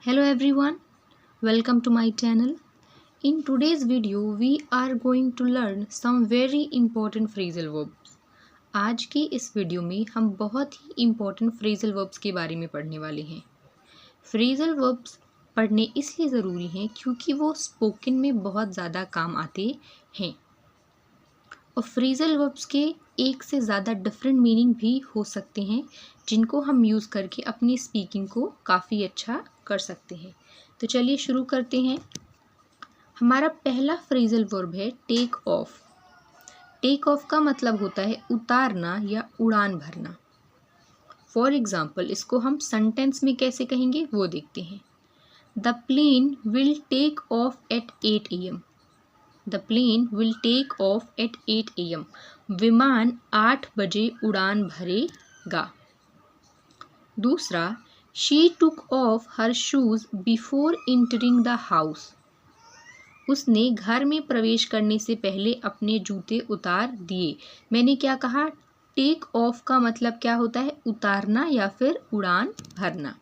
Hello everyone, welcome to my channel. In today's video, we are going to learn some very important phrasal verbs. आज की इस video में हम बहुत ही important phrasal verbs के बारे में पढ़ने वाले हैं। फ्रेजल वर्ब्स पढ़ने इसलिए ज़रूरी हैं क्योंकि वो स्पोकन में बहुत ज़्यादा काम आते हैं और फ्रेजल वर्ब्स के एक से ज़्यादा डिफरेंट मीनिंग भी हो सकते हैं जिनको हम यूज़ करके अपनी स्पीकिंग को काफ़ी अच्छा कर सकते हैं। तो चलिए शुरू करते हैं। हमारा पहला फ्रेजल वर्ब है टेक ऑफ। टेक ऑफ का मतलब होता है उतारना या उड़ान भरना। फॉर एग्जाम्पल इसको हम सेंटेंस में कैसे कहेंगे वो देखते हैं। The plane will take off at 8 AM। The plane will take off at 8 AM। विमान 8 बजे उड़ान भरेगा। दूसरा, she took off her shoes before entering the house. उसने घर में प्रवेश करने से पहले अपने जूते उतार दिए। मैंने क्या कहा, टेक ऑफ का मतलब क्या होता है, उतारना या फिर उड़ान भरना।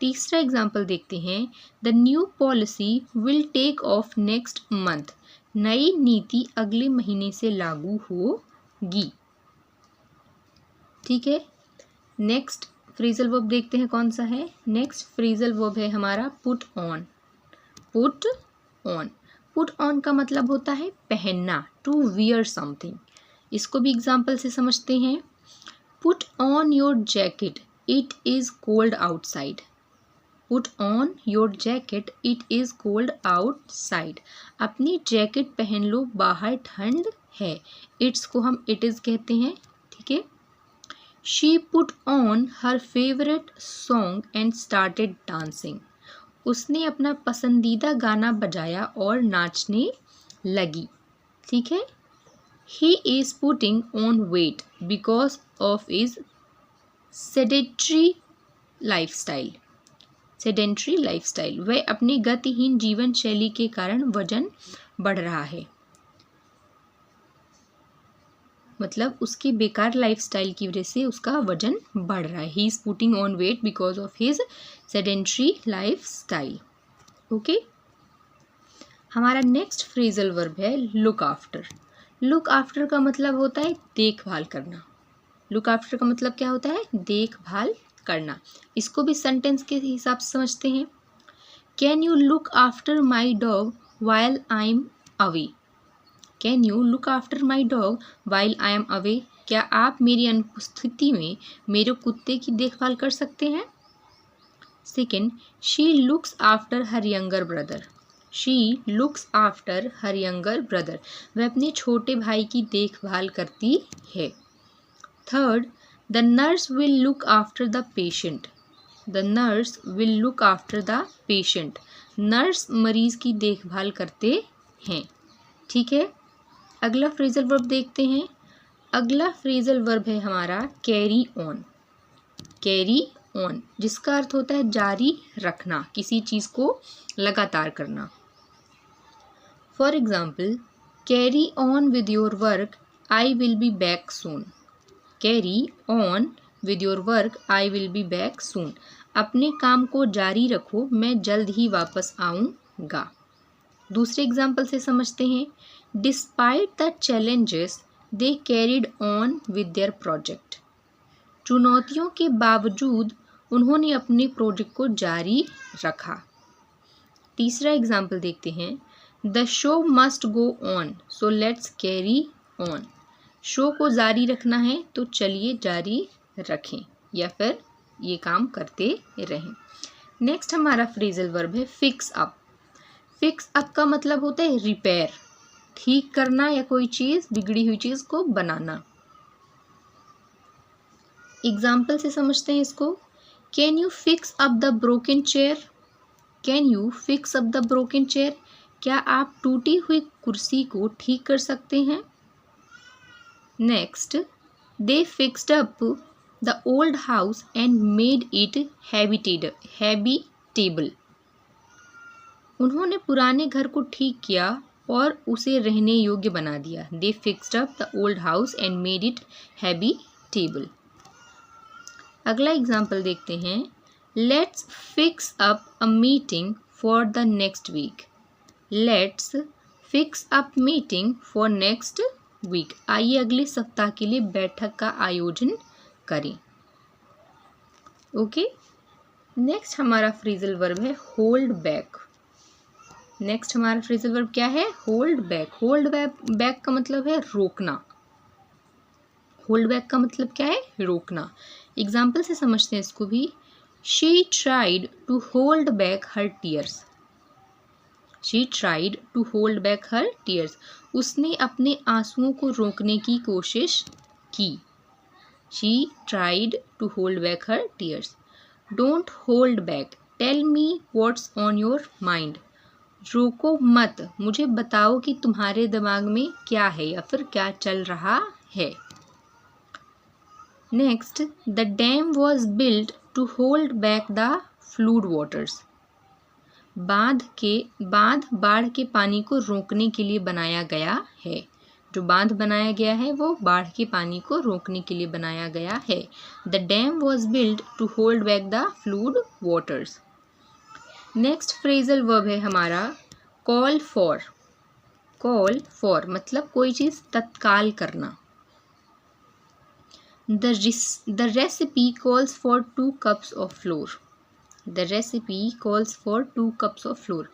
तीसरा एग्जाम्पल देखते हैं। The new policy will take off next month. नई नीति अगले महीने से लागू होगी। ठीक है, नेक्स्ट फ्रेजल वर्ब देखते हैं कौन सा है। नेक्स्ट फ्रेजल वर्ब है हमारा put on. Put on, put on का मतलब होता है पहनना, टू वियर समथिंग। इसको भी एग्जाम्पल से समझते हैं। Put on your jacket, it is cold outside. Put on your jacket, it is cold outside. अपनी जैकेट पहन लो, बाहर ठंड है। इट्स को हम इट इज़ कहते हैं। ठीक है। She put on her favourite song and started dancing. उसने अपना पसंदीदा गाना बजाया और नाचने लगी। ठीक है। He is putting on weight because of is sedentary lifestyle. Sedentary lifestyle, वह अपनी गतिहीन जीवन शैली के कारण वजन बढ़ रहा है। मतलब उसकी बेकार लाइफस्टाइल की वजह से उसका वजन बढ़ रहा है। He is putting on weight because of his sedentary lifestyle. Okay, हमारा नेक्स्ट फ्रेजल वर्ब है लुक आफ्टर। लुक आफ्टर का मतलब होता है देखभाल करना। लुक आफ्टर का मतलब क्या होता है, देखभाल करना। इसको भी सेंटेंस के हिसाब से समझते हैं। Can you look after my dog while I am away. Can you look after my dog while I am away. क्या आप मेरी अनुपस्थिति में मेरे कुत्ते की देखभाल कर सकते हैं। Second, she looks after her younger brother. She looks after her younger brother, वह अपने छोटे भाई की देखभाल करती है। Third, the nurse will look after the patient. The nurse will look after the patient, nurse मरीज की देखभाल करते हैं। ठीक है। अगला फ्रेजल वर्ब देखते हैं। अगला फ्रेजल वर्ब है हमारा कैरी ऑन। कैरी ऑन, जिसका अर्थ होता है जारी रखना, किसी चीज़ को लगातार करना। For example, carry on with your work, I will be back soon. Carry on with your work, I will be back soon. अपने काम को जारी रखो, मैं जल्द ही वापस आऊँगा। दूसरे एग्जाम्पल से समझते हैं। Despite the challenges they carried on with their project. चुनौतियों के बावजूद उन्होंने अपने प्रोजेक्ट को जारी रखा। तीसरा एग्जाम्पल देखते हैं। The show must go on, so let's carry on. Show को जारी रखना है तो चलिए जारी रखें या फिर ये काम करते रहें। नेक्स्ट हमारा फ्रेजल वर्ब है फिक्स अप। फिक्स अप का मतलब होता है रिपेयर, ठीक करना या कोई चीज़, बिगड़ी हुई चीज़ को बनाना। एग्जाम्पल से समझते हैं इसको। Can you fix up the broken chair. Can you fix up the broken chair, क्या आप टूटी हुई कुर्सी को ठीक कर सकते हैं। Next, they fixed up the old house and made it habitable. उन्होंने पुराने घर को ठीक किया और उसे रहने योग्य बना दिया। They fixed up the old house and made it habitable. अगला एग्जाम्पल देखते हैं। Let's fix up a meeting for the next week. Let's fix up meeting for next week. आइए अगले सप्ताह के लिए बैठक का आयोजन करें। ओके, नेक्स्ट हमारा फ्रेजल वर्ब है होल्ड बैक। नेक्स्ट हमारा फ्रेजल वर्ब क्या है? Hold back. होल्ड बैक का मतलब है रोकना। होल्ड बैक का मतलब क्या है? रोकना। एग्जाम्पल से समझते हैं इसको भी। She tried to hold back her tears. She tried to hold back her tears. उसने अपने आंसुओं को रोकने की कोशिश की। She tried to hold back her tears. Don't hold back, tell me what's on your mind. रोको मत, मुझे बताओ कि तुम्हारे दिमाग में क्या है या फिर क्या चल रहा है। Next, the dam was built to hold back the flood waters. बांध बाढ़ के पानी को रोकने के लिए बनाया गया है। जो बांध बनाया गया है वो बाढ़ के पानी को रोकने के लिए बनाया गया है। The dam was built to hold back the flood waters. Next phrasal verb है हमारा कॉल फॉर। कॉल फॉर मतलब कोई चीज़ तत्काल करना। The recipe calls for 2 cups of flour. The recipe calls for 2 cups of flour.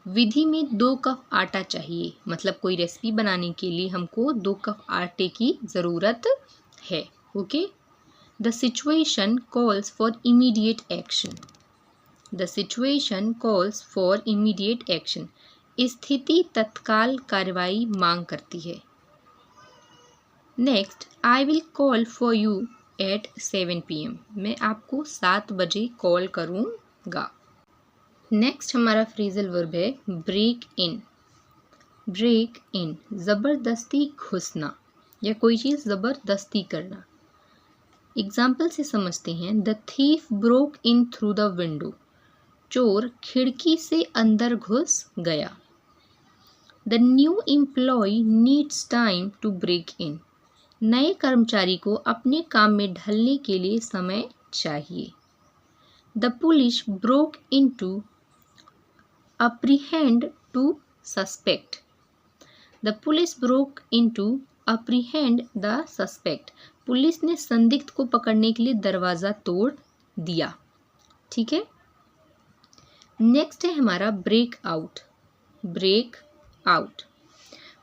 विधि में 2 cup आटा चाहिए, मतलब कोई रेसिपी बनाने के लिए हमको 2 कप आटे की ज़रूरत है। Okay, the situation calls for immediate action. The situation calls for immediate action. स्थिति तत्काल कार्रवाई मांग करती है। Next, I will call for you at 7 PM। मैं आपको 7 बजे कॉल करूँगा। नेक्स्ट हमारा फ्रेजल वर्ब है ब्रेक इन। ब्रेक इन ज़बरदस्ती घुसना या कोई चीज़ ज़बरदस्ती करना। एग्जाम्पल से समझते हैं। The thief broke in through the window. चोर खिड़की से अंदर घुस गया। The new employee needs time to break in. नए कर्मचारी को अपने काम में ढलने के लिए समय चाहिए। The police broke into apprehend to suspect. The police broke into apprehend the suspect. पुलिस ने संदिग्ध को पकड़ने के लिए दरवाज़ा तोड़ दिया। ठीक है। नेक्स्ट है हमारा break out. Break out.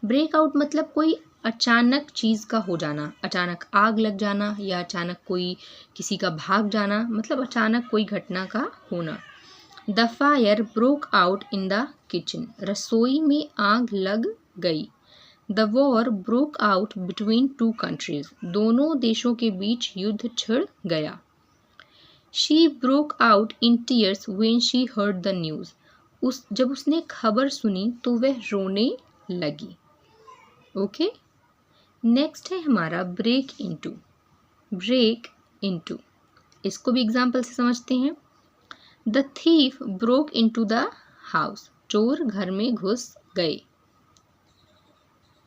Break out मतलब कोई अचानक चीज़ का हो जाना, अचानक आग लग जाना या अचानक कोई किसी का भाग जाना, मतलब अचानक कोई घटना का होना। The fire broke out in the kitchen. रसोई में आग लग गई। The war broke out between 2 countries. दोनों देशों के बीच युद्ध छिड़ गया। She broke out in tears when she heard the news. जब उसने खबर सुनी तो वह रोने लगी। ओके, नेक्स्ट है हमारा ब्रेक इनटू। ब्रेक इनटू, इसको भी एग्जाम्पल से समझते हैं। The thief broke into the house. चोर घर में घुस गए।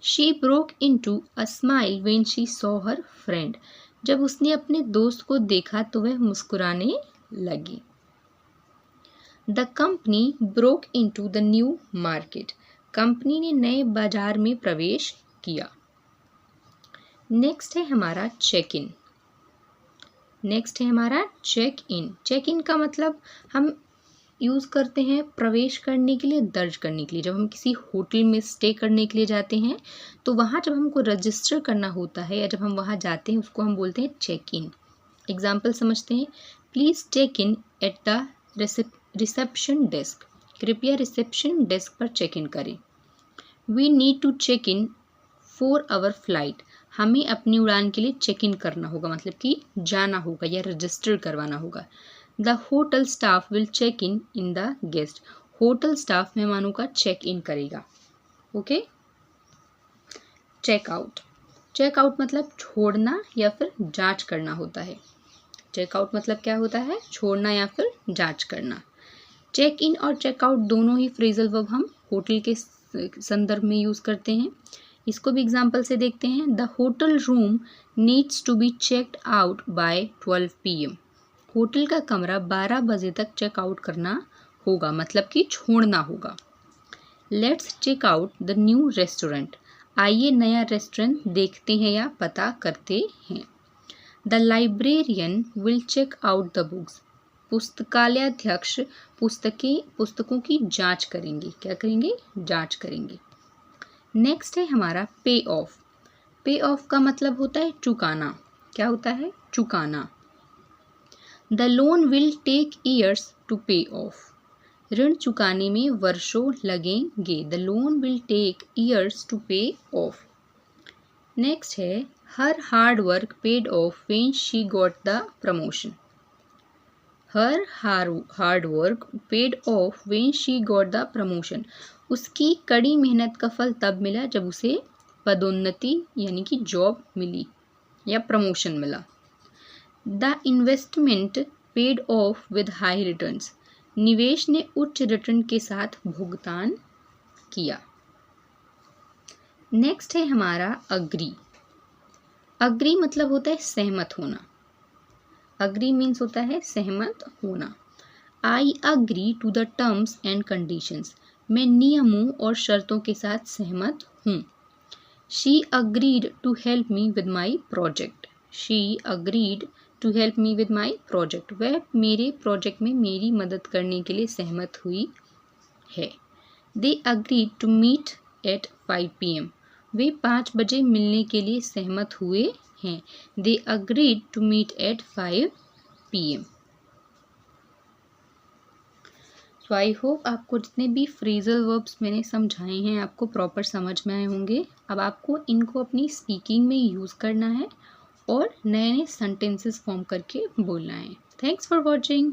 She broke into a smile when she saw her friend. जब उसने अपने दोस्त को देखा तो वह मुस्कुराने लगी। The company broke into the new market. Company ने नए बाजार में प्रवेश किया। नेक्स्ट है हमारा चेक इन। नेक्स्ट है हमारा चेक इन। चेक इन का मतलब हम यूज़ करते हैं प्रवेश करने के लिए, दर्ज करने के लिए। जब हम किसी होटल में स्टे करने के लिए जाते हैं तो वहाँ जब हमको रजिस्टर करना होता है या जब हम वहाँ जाते हैं उसको हम बोलते हैं चेक इन। एग्जाम्पल समझते हैं। Please check in at the reception desk. कृपया रिसेप्शन डेस्क पर चेक इन करें। We need to check in for our flight. हमें अपनी उड़ान के लिए चेक इन करना होगा, मतलब कि जाना होगा या रजिस्टर करवाना होगा। The hotel staff will check in the guest. Hotel staff मेहमानों का चेक इन करेगा। Okay, check out. Check out मतलब छोड़ना या फिर जांच करना होता है। चेकआउट मतलब क्या होता है? छोड़ना या फिर जांच करना। चेक इन और चेकआउट दोनों ही फ्रेजल वर्ब हम होटल के संदर्भ में यूज़ करते हैं। इसको भी एग्जाम्पल से देखते हैं। The hotel room needs to be checked out by 12 PM। Hotel का कमरा 12 बजे तक चेकआउट करना होगा, मतलब कि छोड़ना होगा। Let's check out the new restaurant, आइए नया रेस्टोरेंट देखते हैं या पता करते हैं। The librarian will check out the books, पुस्तकालयाध्यक्ष पुस्तकों की जांच करेंगे। क्या करेंगे? जांच करेंगे। नेक्स्ट है हमारा पे ऑफ। पे ऑफ का मतलब होता है चुकाना। क्या होता है? चुकाना। The loan will take years to pay off, ऋण चुकाने में वर्षों लगेंगे। The loan will take years to pay off. Next है her hard work paid off when she got the promotion. Her hard work paid off when she got the promotion, उसकी कड़ी मेहनत का फल तब मिला जब उसे पदोन्नति यानी कि जॉब मिली या प्रमोशन मिला। The investment paid of with high returns, निवेश ने उच्च रिटर्न के साथ भुगतान किया। नेक्स्ट है हमारा अग्री। अग्री मतलब होता है सहमत होना। अग्री मीन्स होता है सहमत होना। I agree to the terms and conditions, मैं नियमों और शर्तों के साथ सहमत हूँ। She agreed to help me with my project. She agreed to help me with my project, वह मेरे प्रोजेक्ट में मेरी मदद करने के लिए सहमत हुई है। They agreed to meet at 5 PM, वे 5 बजे मिलने के लिए सहमत हुए हैं। They agreed to meet at 5 PM। So I hope आपको जितने भी फ्रेजल वर्ब्स मैंने समझाए हैं आपको प्रॉपर समझ में आए होंगे। अब आपको इनको अपनी स्पीकिंग में यूज़ करना है और नए नए सेंटेंसेस फॉर्म करके बोलना है। Thanks for watching.